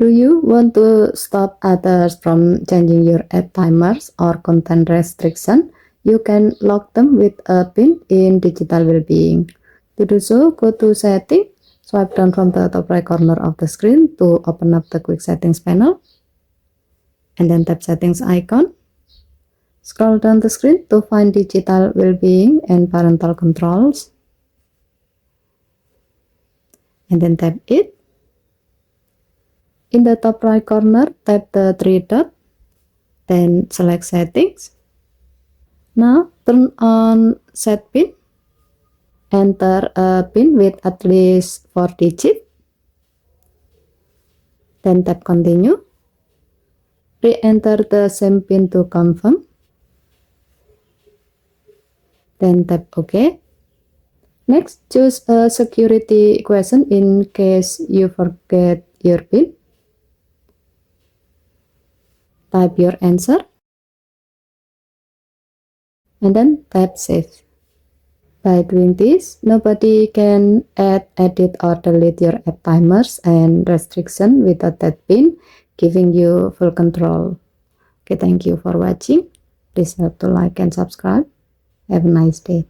Do you want to stop others from changing your app timers or content restriction? You can lock them with a pin in Digital Wellbeing. To do so, go to Setting, swipe down from the top right corner of the screen to open up the Quick Settings panel, and then tap Settings icon. Scroll down the screen to find Digital Wellbeing and Parental Controls, and then tap it. In the top right corner, tap the three dots, then select Settings. Now turn on Set PIN. Enter a PIN with at least 4 digits. Then tap Continue. Re-enter the same PIN to confirm. Then tap OK. Next, choose a security question in case you forget your PIN. Type your answer. And then tap Save. By doing this, nobody can add, edit, or delete your app timers and restriction without that PIN, giving you full control. Okay, thank you for watching. Please help to like and subscribe. Have a nice day.